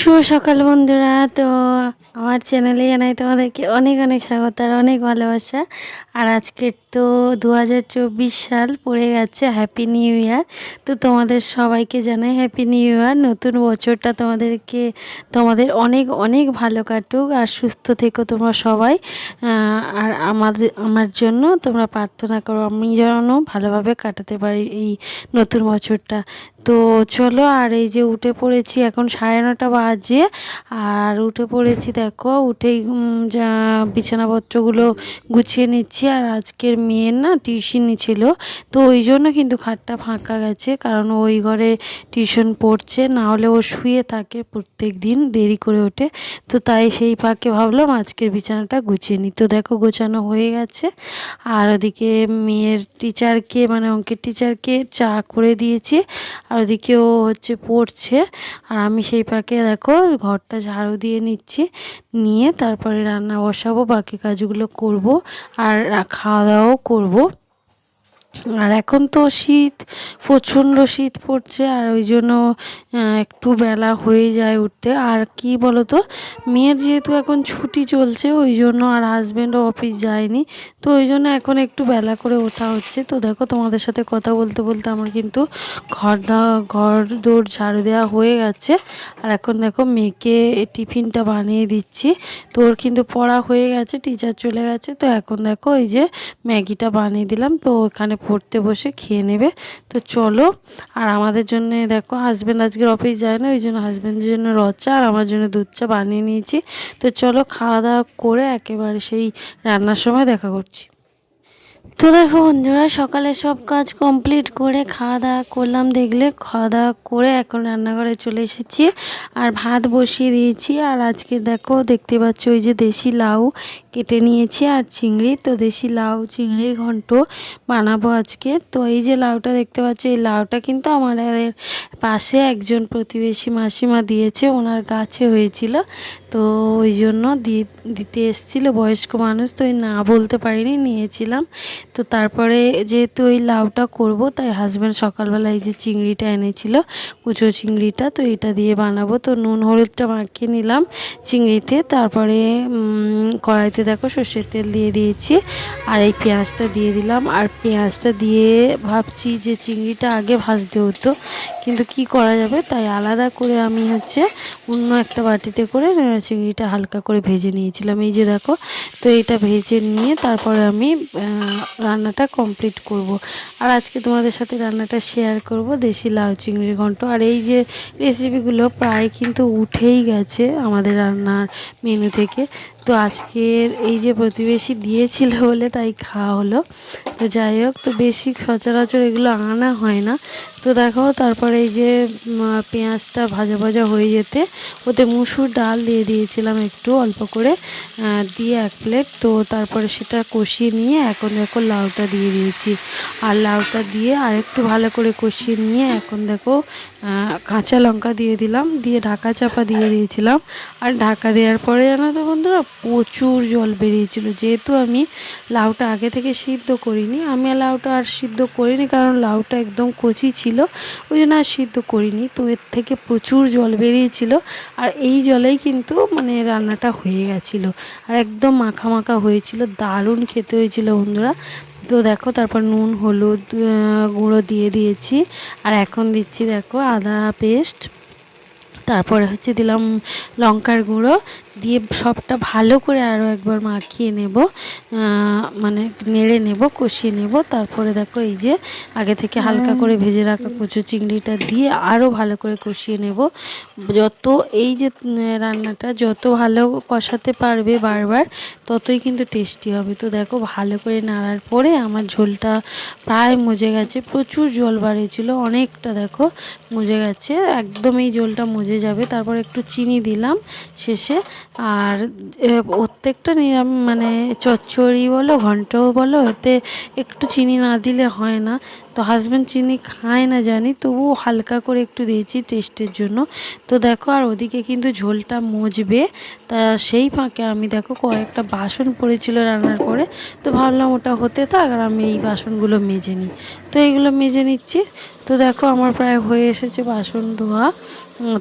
শুভ সকাল বন্ধুরা। তো আমার চ্যানেলে জানাই তোমাদেরকে অনেক অনেক স্বাগত আর অনেক ভালোবাসা। আর আজকের তো 2024 সাল পড়ে গেছে, হ্যাপি নিউ ইয়ার। তো তোমাদের সবাইকে জানাই হ্যাপি নিউ ইয়ার। নতুন বছরটা তোমাদের অনেক অনেক ভালো কাটুক আর সুস্থ থেকো তোমরা সবাই। আর আমার জন্য তোমরা প্রার্থনা করো, আমি যেন ভালোভাবে কাটাতে পারি এই নতুন বছরটা। তো চলো, আর এই যে উঠে পড়েছি, এখন 9:30 বাজে আর উঠে পড়েছি। দেখো উঠেই যা বিছানাপত্রগুলো গুছিয়ে নিচ্ছি। আর আজকের মেয়ের না টিউশনি ছিল, তো ওই জন্য কিন্তু খাটটা ফাঁকা গেছে, কারণ ওই ঘরে টিউশন পড়ছে, না হলে ও শুয়ে থাকে প্রত্যেক দিন, দেরি করে ওঠে। তো তাই সেই ফাঁকে ভাবলাম আজকের বিছানাটা গুছিয়ে নিই। তো দেখো গোছানো হয়ে গেছে। আর ওদিকে মেয়ের টিচারকে, মানে অঙ্কের টিচারকে চা করে দিয়েছি, আর ওদিকে ও হচ্ছে পড়ছে। আর আমি সেই ফাঁকে দেখো ঘরটা ঝাড়ু দিয়ে নিচ্ছি, নিয়ে তারপরে রান্না বসাবো, বাকি কাজগুলো করব আর খাওয়া দাওয়াও করবো। আর এখন তো শীত, প্রচণ্ড শীত পড়ছে, আর ওই জন্য একটু বেলা হয়ে যায় উঠতে। আর কি বলো তো, মেয়ের যেহেতু এখন ছুটি চলছে, ওই জন্য আর হাজব্যান্ডও অফিস যায়নি, তো ওই জন্য এখন একটু বেলা করে ওঠা হচ্ছে। তো দেখো তোমাদের সাথে কথা বলতে বলতে আমার কিন্তু ঘর দৌড় ঝাড়ু দেওয়া হয়ে গেছে। আর এখন দেখো মেয়েকে টিফিনটা বানিয়ে দিচ্ছি। তো ওর কিন্তু পড়া হয়ে গেছে, টিচার চলে গেছে। তো এখন দেখো এই যে ম্যাগিটা বানিয়ে দিলাম, তো ওখানে পড়তে বসে খেয়ে নেবে। তো চলো, আর আমাদের জন্য দেখো হাজব্যান্ড আজকের অফিস যায় না, ওই জন্য হাজব্যান্ডের জন্য রচা আর আমার জন্য দুধ চা বানিয়ে নিয়েছি। তো চলো খাওয়া দাওয়া করে একেবারে সেই রান্নার সময় দেখা করছি। তো দেখো বন্ধুরা, সকালে সব কাজ কমপ্লিট করে খাওয়া দাওয়া করলাম, দেখলে খাওয়া দাওয়া করে এখন রান্নাঘরে চলে এসেছি আর ভাত বসিয়ে দিয়েছি। আর আজকে দেখো দেখতে পাচ্ছ ওই যে দেশি লাউ কেটে নিয়েছি আর চিংড়ি, তো দেশি লাউ চিংড়ির ঘন্ট বানাবো আজকে। তো এই যে লাউটা দেখতে পাচ্ছ, এই লাউটা কিন্তু আমাদের পাশে একজন প্রতিবেশী মাসিমা দিয়েছে, ওনার গাছে হয়েছিল, তো ওই জন্য দিতে এসেছিল বয়স্ক মানুষ, তো ওই না বলতে পারিনি, নিয়েছিলাম। তো তারপরে যেহেতু ওই লাউটা করব, তাই হাজব্যান্ড সকালবেলা এই যে চিংড়িটা এনেছিল, কুচো চিংড়িটা, তো এটা দিয়ে বানাবো। তো নুন হলুদটা মাখিয়ে নিলাম চিংড়িতে, তারপরে কড়াইতে দেখো সর্ষের তেল দিয়ে দিয়েছি আর এই পেঁয়াজটা দিয়ে দিলাম। আর পেঁয়াজটা দিয়ে ভাবছি যে চিংড়িটা আগে ভাজতে হতো, কিন্তু কি করা যাবে, তাই আলাদা করে আমি হচ্ছে অন্য একটা বাটিতে করে চিংড়িটা হালকা করে ভেজে নিয়েছিলাম। এই যে দেখো, তো এটা ভেজে নিয়ে তারপরে আমি রান্নাটা কমপ্লিট করব। আর আজকে তোমাদের সাথে রান্নাটা শেয়ার করব, দেশি লাউ চিংড়ির ঘন্ট। আর এই যে রেসিপিগুলো প্রায় কিন্তু উঠেই গেছে আমাদের রান্নার মেনু থেকে, তো আজকের এই যে প্রতিবেশী দিয়েছিল বলে তাই খাওয়া হলো। তো যাই হোক, তো বেশি সচরাচর এগুলো আনা হয় না। তো দেখো তারপরে এই যে পেঁয়াজটা ভাজা ভাজা হয়ে যেতে ওতে মুসুর ডাল দিয়ে দিয়েছিলাম একটু অল্প করে, দিয়ে 1 প্লেট। তো তারপরে সেটা কষিয়ে নিয়ে এখন দেখো লাউটা দিয়ে দিয়েছি, আর লাউটা দিয়ে আর একটু ভালো করে কষিয়ে নিয়ে এখন দেখো কাঁচা লঙ্কা দিয়ে দিলাম, দিয়ে ঢাকা চাপা দিয়ে দিয়েছিলাম। আর ঢাকা দেওয়ার পরে জানো তো বন্ধুরা, প্রচুর জল বেরিয়েছিল। যেহেতু আমি লাউটা আগে থেকে সিদ্ধ করিনি, আমি লাউটা আর সিদ্ধ করিনি, কারণ লাউটা একদম কচি ছিল, ওই জন্য আর সিদ্ধ করিনি। তো এর থেকে প্রচুর জল বেরিয়েছিল, আর এই জলেই কিন্তু মানে রান্নাটা হয়ে গেছিলো, আর একদম মাখা মাখা হয়েছিল, দারুণ খেতে হয়েছিল বন্ধুরা। তো দেখো তারপর নুন হলুদ গুঁড়ো দিয়ে দিয়েছি, আর এখন দিচ্ছি দেখো আদা পেস্ট, তারপরে হচ্ছে দিলাম লঙ্কার গুঁড়ো, দিয়ে সবটা ভালো করে আরও একবার মাখিয়ে নেব, মানে নেড়ে নেব, কষিয়ে নেব। তারপরে দেখো এই যে আগে থেকে হালকা করে ভেজে রাখা কচু চিংড়িটা দিয়ে আরও ভালো করে কষিয়ে নেব। যত এই যে রান্নাটা যত ভালো কষাতে পারবে বারবার, ততই কিন্তু টেস্টি হবে। তো দেখো ভালো করে নাড়ার পরে আমার ঝোলটা প্রায় মজে গেছে, প্রচুর জল বাড়িয়েছিল, অনেকটা দেখো মজে গেছে, একদম এই জলটা মজে যাবে। তারপর একটু চিনি দিলাম শেষে। আর প্রত্যেকটা মানে চচ্চড়ি বলো ঘন্টও বলো, এতে একটু চিনি না দিলে হয় না। তো হাজব্যান্ড চিনি খায় না জানি, তবুও হালকা করে একটু দিয়েছি টেস্টের জন্য। তো দেখো, আর ওদিকে কিন্তু ঝোলটা মজবে, তা সেই ফাঁকে আমি দেখো কয়েকটা বাসন পড়েছিল রান্নার পরে, তো ভাবলাম ওটা হতে থাক আর আমি এই বাসনগুলো মেজে নিই। তো এইগুলো মেজে নিচ্ছি। তো দেখো আমার প্রায় হয়ে এসেছে বাসন ধোয়া।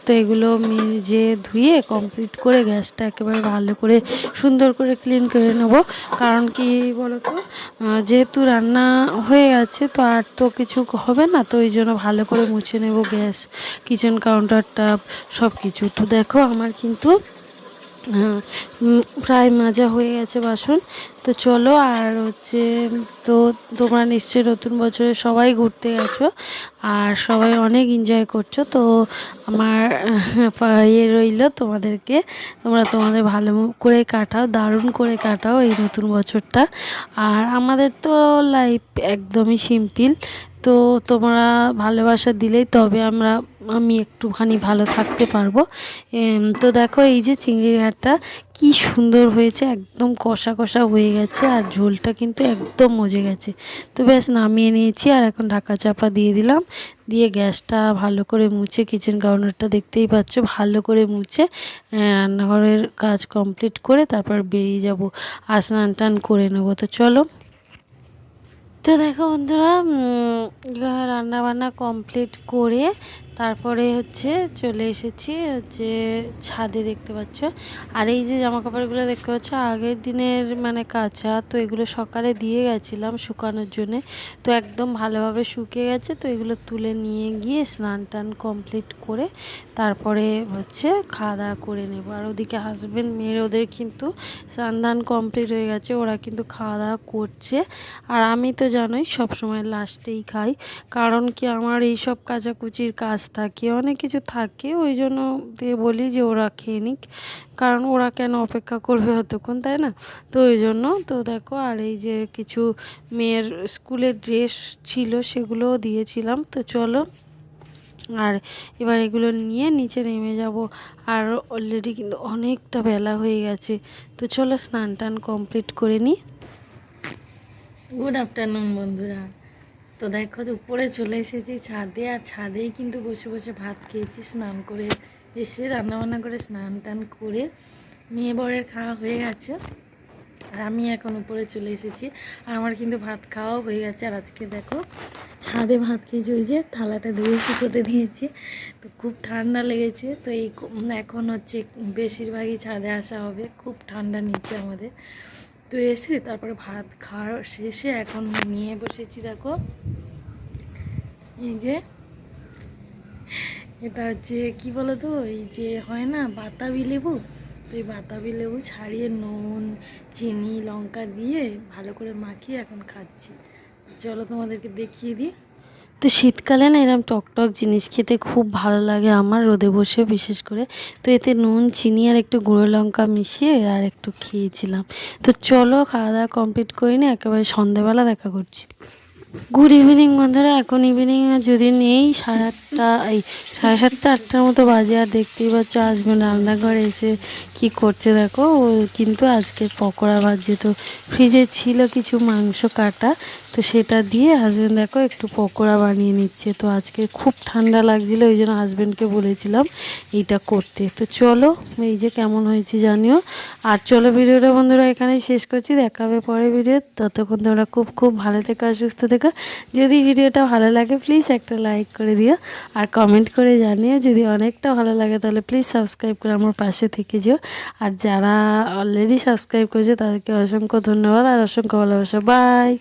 তো এগুলো মেজে ধুয়ে কমপ্লিট করে গ্যাসটা একেবারে ভালো করে সুন্দর করে ক্লিন করে নেব। কারণ কি বলো তো, যেহেতু রান্না হয়ে গেছে তো আর তো কিছু হবে না, তো ওই জন্য ভালো করে মুছে নেব গ্যাস, কিচেন কাউন্টারটা, সব কিছু। তো দেখো আমার কিন্তু প্রায় মাজা হয়ে গেছে বাসন। তো চলো, আর হচ্ছে, তো তোমরা নিশ্চয়ই নতুন বছরে সবাই ঘুরতে গেছো আর সবাই অনেক এনজয় করছো। তো আমার ইয়ে রইল তোমাদেরকে, তোমরা তোমাদের ভালো করে কাটাও, দারুণ করে কাটাও এই নতুন বছরটা। আর আমাদের তো লাইফ একদমই সিম্পল। তো তোমরা ভালোবাসা দিলেই তবে আমি একটুখানি ভালো থাকতে পারবো। তো দেখো এই যে চিংড়ির ঘাটটা কি সুন্দর হয়েছে, একদম কষা কষা হয়ে গেছে আর ঝোলটা কিন্তু একদম মজে গেছে। তো ব্যাস নামিয়ে নিয়েছি আর এখন ঢাকা চাপা দিয়ে দিলাম, দিয়ে গ্যাসটা ভালো করে মুছে, কিচেন কাউন্টারটা দেখতেই পাচ্ছ ভালো করে মুছে রান্নাঘরের কাজ কমপ্লিট করে তারপর বেরিয়ে যাব, আর স্নান টান করে নেবো। তো চলো। তো দেখো বন্ধুরা, রান্না বান্না কমপ্লিট করে তারপরে হচ্ছে চলে এসেছি হচ্ছে ছাদে, দেখতে পাচ্ছ। আর এই যে জামা কাপড়গুলো দেখতে পাচ্ছ আগের দিনের মানে কাঁচা, তো এগুলো সকালে দিয়ে গেছিলাম শুকানোর জন্যে। তো একদম ভালোভাবে শুকিয়ে গেছে। তো এগুলো তুলে নিয়ে গিয়ে স্নান টান কমপ্লিট করে তারপরে হচ্ছে খাওয়া দাওয়া করে নেব। আর ওদিকে হাজব্যান্ড মেয়ের ওদের কিন্তু স্নান দান কমপ্লিট হয়ে গেছে, ওরা কিন্তু খাওয়া দাওয়া করছে। আর আমি তো জানোই সবসময় লাস্টেই খাই, কারণ কি আমার এই সব কাচাকুচির কাজ থাকে, অনেক কিছু থাকে, ওই জন্য দিয়ে বলি যে ওরা খেয়ে নিক, কারণ ওরা কেন অপেক্ষা করবে অতক্ষণ, তাই না? তো ওই জন্য। তো দেখো, আর এই যে কিছু মেয়ের স্কুলের ড্রেস ছিল সেগুলোও দিয়েছিলাম। তো চলো, আর এবার এগুলো নিয়ে নিচে নেমে যাব। আর অলরেডি কিন্তু অনেকটা বেলা হয়ে গেছে। তো চলো স্নান টান কমপ্লিট করে নিই। গুড আফটারনুন বন্ধুরা। তো দেখো উপরে চলে এসেছি ছাদে, আর ছাদেই কিন্তু বসে বসে ভাত খেয়েছি, স্নান করে এসে রান্নাবান্না করে স্নান টান করে মেয়ে বরের খাওয়া হয়ে গেছে। আর আমি এখন উপরে চলে এসেছি, আর আমার কিন্তু ভাত খাওয়াও হয়ে গেছে। আর আজকে দেখো ছাদে ভাত খেয়েছি, ওই যে থালাটা ধুয়ে শুকোতে দিয়েছি। তো খুব ঠান্ডা লেগেছে, তো এই এখন হচ্ছে বেশিরভাগই ছাদে আসা হবে, খুব ঠান্ডা নিচ্ছে আমাদের। তো এসে তারপরে ভাত খাওয়ার শেষে এখন নিয়ে বসেছি। দেখো এই যে এটা হচ্ছে কি বলো তো, এই যে হয় না বাতাবি লেবু, তো এই বাতাবি লেবু ছাড়িয়ে নুন চিনি লঙ্কা দিয়ে ভালো করে মাখিয়ে এখন খাচ্ছি। চলো তোমাদেরকে দেখিয়ে দিই। তো শীতকালে না এরকম টকটক জিনিস খেতে খুব ভালো লাগে আমার, রোদে বসে বিশেষ করে। তো এতে নুন চিনি আর একটু গুঁড়ো লঙ্কা মিশিয়ে আর একটু খেয়েছিলাম। তো চলো খাওয়া দাওয়া কমপ্লিট করে নিই, একেবারে সন্ধেবেলা দেখা করছি। গুড ইভিনিং বন্ধুরা, এখন ইভিনিং যদি নেই 8:30 এই 7:30 8টার মতো বাজে। আর দেখতেই পাচ্ছ হাজব্যান্ড রান্নাঘরে এসে কি করছে দেখো, ও কিন্তু আজকে পকোড়া ভাজছে। তো ফ্রিজে ছিল কিছু মাংস কাটা, তো সেটা দিয়ে হাজব্যান্ড দেখো একটু পকোড়া বানিয়ে নিচ্ছে। তো আজকে খুব ঠান্ডা লাগছিলো, ওই জন্য হাজব্যান্ডকে বলেছিলাম এইটা করতে। তো চলো, এই যে কেমন হয়েছে জানিও। আর চলো ভিডিওটা বন্ধুরা এখানেই শেষ করছি, দেখা হবে পরে ভিডিও। ততক্ষণ তোমরা খুব খুব ভালো থেকো আর সুস্থ থেকো। যদি ভিডিওটা ভালো লাগে প্লিজ একটা লাইক করে দিও, আর কমেন্ট করে জানিও। যদি অনেকটা ভালো লাগে তাহলে প্লিজ সাবস্ক্রাইব করে আমার পাশে থেকে যেও। আর যারা অলরেডি সাবস্ক্রাইব করেছে তাদেরকে অসংখ্য ধন্যবাদ আর অসংখ্য ভালোবাসা। বাই।